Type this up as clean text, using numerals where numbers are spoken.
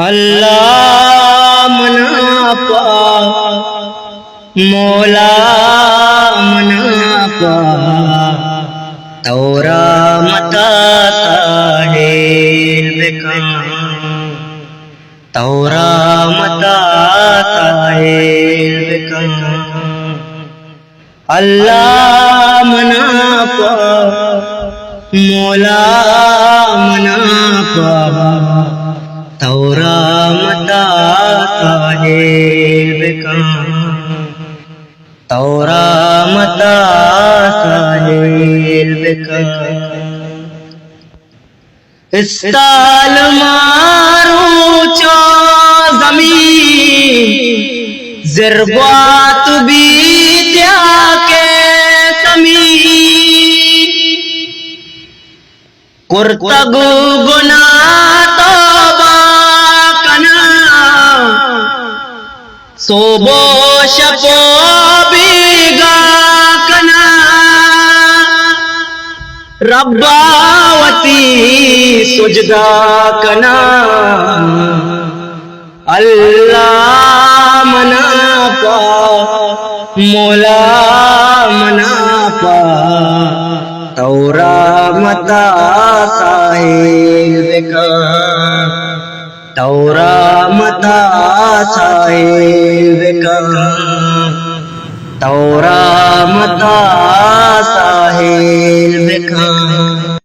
अल्लाह मनापा मौला मनापा तौरा मता साहिल बेका तौरा मता साहिल बेका अल्लाह मनापा मौला मनापा तौरा मता साहिल बेका तौरा मता साहिल बेका इस्ताल मारू चो जमीन ज़िरबात भी त्या के समीर कुर्तग गुना सोबो शपो बीगा कना रब्बावती सुजदा कना अल्लाह मनापा मौला मनापा तौरा मता साहिल बेका तौरा मता साहिल बेका तौरा मता साहिल बेका।